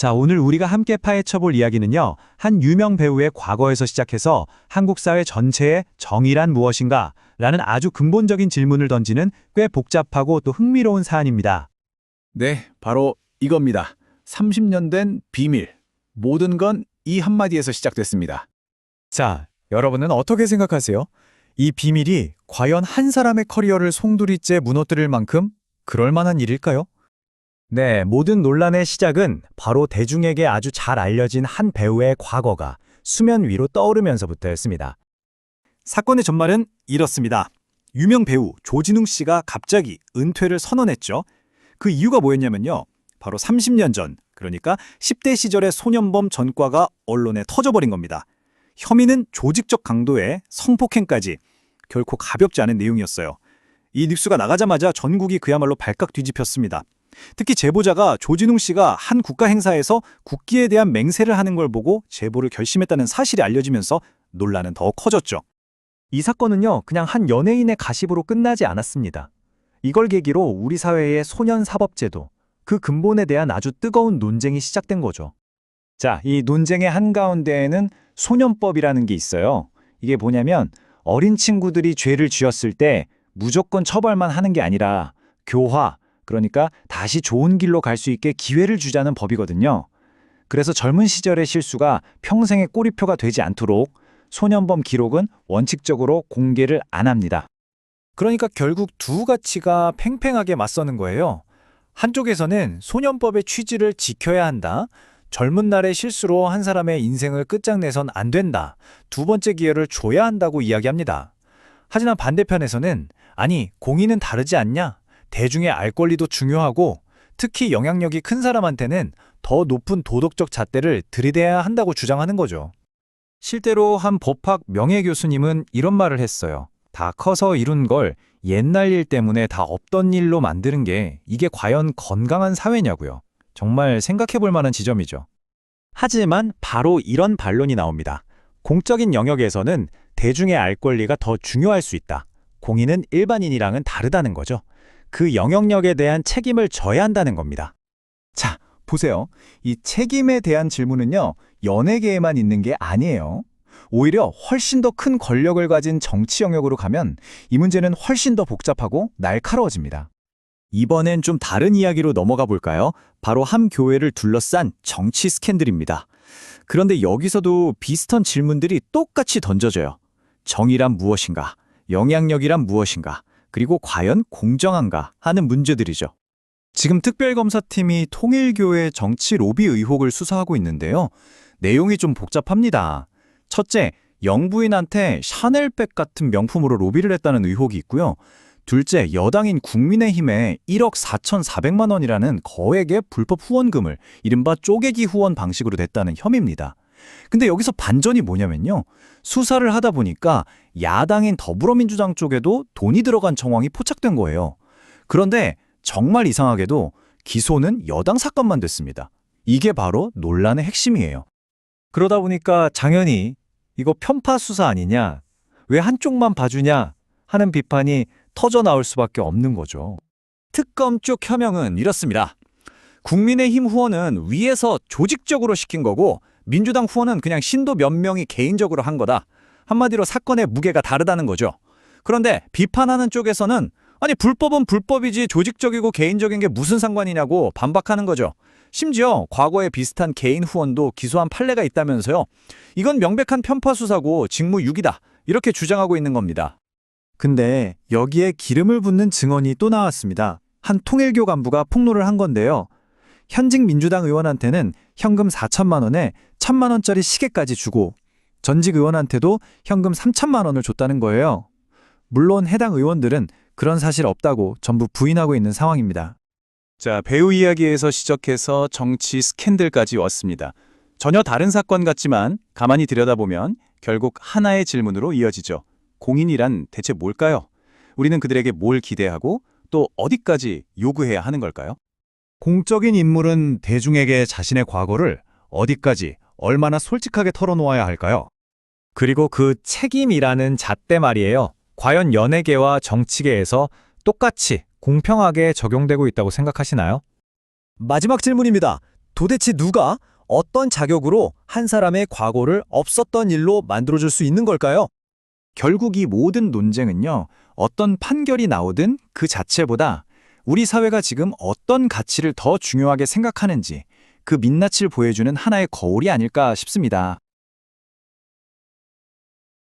자, 오늘 우리가 함께 파헤쳐볼 이야기는요, 한 유명 배우의 과거에서 시작해서 한국 사회 전체의 정의란 무엇인가? 라는 아주 근본적인 질문을 던지는 꽤 복잡하고 또 흥미로운 사안입니다. 네, 바로 이겁니다. 30년 된 비밀. 모든 건 이 한마디에서 시작됐습니다. 자, 여러분은 어떻게 생각하세요? 이 비밀이 과연 한 사람의 커리어를 송두리째 무너뜨릴 만큼 그럴 만한 일일까요? 네, 모든 논란의 시작은 바로 대중에게 아주 잘 알려진 한 배우의 과거가 수면 위로 떠오르면서부터였습니다. 사건의 전말은 이렇습니다. 유명 배우 조진웅 씨가 갑자기 은퇴를 선언했죠. 그 이유가 뭐였냐면요. 바로 30년 전, 그러니까 10대 시절의 소년범 전과가 언론에 터져버린 겁니다. 혐의는 조직적 강도에 성폭행까지, 결코 가볍지 않은 내용이었어요. 이 뉴스가 나가자마자 전국이 그야말로 발칵 뒤집혔습니다. 특히 제보자가 조진웅 씨가 한 국가 행사에서 국기에 대한 맹세를 하는 걸 보고 제보를 결심했다는 사실이 알려지면서 논란은 더 커졌죠. 이 사건은요, 그냥 한 연예인의 가십으로 끝나지 않았습니다. 이걸 계기로 우리 사회의 소년사법제도, 그 근본에 대한 아주 뜨거운 논쟁이 시작된 거죠. 자, 이 논쟁의 한가운데에는 소년법이라는 게 있어요. 이게 뭐냐면 어린 친구들이 죄를 지었을 때 무조건 처벌만 하는 게 아니라 교화, 그러니까 다시 좋은 길로 갈 수 있게 기회를 주자는 법이거든요. 그래서 젊은 시절의 실수가 평생의 꼬리표가 되지 않도록 소년범 기록은 원칙적으로 공개를 안 합니다. 그러니까 결국 두 가치가 팽팽하게 맞서는 거예요. 한쪽에서는 소년법의 취지를 지켜야 한다. 젊은 날의 실수로 한 사람의 인생을 끝장내선 안 된다. 두 번째 기회를 줘야 한다고 이야기합니다. 하지만 반대편에서는 아니, 공의는 다르지 않냐? 대중의 알 권리도 중요하고 특히 영향력이 큰 사람한테는 더 높은 도덕적 잣대를 들이대야 한다고 주장하는 거죠. 실제로 한 법학 명예교수님은 이런 말을 했어요. 다 커서 이룬 걸 옛날 일 때문에 다 없던 일로 만드는 게 이게 과연 건강한 사회냐고요. 정말 생각해 볼 만한 지점이죠. 하지만 바로 이런 반론이 나옵니다. 공적인 영역에서는 대중의 알 권리가 더 중요할 수 있다. 공의는 일반인이랑은 다르다는 거죠. 그 영향력에 대한 책임을 져야 한다는 겁니다. 자, 보세요. 이 책임에 대한 질문은요, 연예계에만 있는 게 아니에요. 오히려 훨씬 더 큰 권력을 가진 정치 영역으로 가면 이 문제는 훨씬 더 복잡하고 날카로워집니다. 이번엔 좀 다른 이야기로 넘어가 볼까요? 바로 한 교회를 둘러싼 정치 스캔들입니다. 그런데 여기서도 비슷한 질문들이 똑같이 던져져요. 정의란 무엇인가? 영향력이란 무엇인가? 그리고 과연 공정한가 하는 문제들이죠. 지금 특별검사팀이 통일교회 정치 로비 의혹을 수사하고 있는데요. 내용이 좀 복잡합니다. 첫째, 영부인한테 샤넬백 같은 명품으로 로비를 했다는 의혹이 있고요. 둘째, 여당인 국민의힘에 1억 4,400만 원이라는 거액의 불법 후원금을 이른바 쪼개기 후원 방식으로 냈다는 혐의입니다. 근데 여기서 반전이 뭐냐면요. 수사를 하다 보니까 야당인 더불어민주당 쪽에도 돈이 들어간 정황이 포착된 거예요. 그런데 정말 이상하게도 기소는 여당 사건만 됐습니다. 이게 바로 논란의 핵심이에요. 그러다 보니까 당연히 이거 편파 수사 아니냐, 왜 한쪽만 봐주냐 하는 비판이 터져 나올 수밖에 없는 거죠. 특검 쪽 해명은 이렇습니다. 국민의힘 후원은 위에서 조직적으로 시킨 거고 민주당 후원은 그냥 신도 몇 명이 개인적으로 한 거다. 한마디로 사건의 무게가 다르다는 거죠. 그런데 비판하는 쪽에서는 아니 불법은 불법이지 조직적이고 개인적인 게 무슨 상관이냐고 반박하는 거죠. 심지어 과거에 비슷한 개인 후원도 기소한 판례가 있다면서요. 이건 명백한 편파 수사고 직무유기다. 이렇게 주장하고 있는 겁니다. 근데 여기에 기름을 붓는 증언이 또 나왔습니다. 한 통일교 간부가 폭로를 한 건데요. 현직 민주당 의원한테는 현금 4천만 원에 1,000만 원짜리 시계까지 주고 전직 의원한테도 현금 3천만 원을 줬다는 거예요. 물론 해당 의원들은 그런 사실 없다고 전부 부인하고 있는 상황입니다. 자, 배우 이야기에서 시작해서 정치 스캔들까지 왔습니다. 전혀 다른 사건 같지만 가만히 들여다보면 결국 하나의 질문으로 이어지죠. 공인이란 대체 뭘까요? 우리는 그들에게 뭘 기대하고 또 어디까지 요구해야 하는 걸까요? 공적인 인물은 대중에게 자신의 과거를 어디까지 얼마나 솔직하게 털어놓아야 할까요? 그리고 그 책임이라는 잣대 말이에요. 과연 연예계와 정치계에서 똑같이 공평하게 적용되고 있다고 생각하시나요? 마지막 질문입니다. 도대체 누가 어떤 자격으로 한 사람의 과거를 없었던 일로 만들어줄 수 있는 걸까요? 결국 이 모든 논쟁은요, 어떤 판결이 나오든 그 자체보다 우리 사회가 지금 어떤 가치를 더 중요하게 생각하는지 그 민낯을 보여주는 하나의 거울이 아닐까 싶습니다.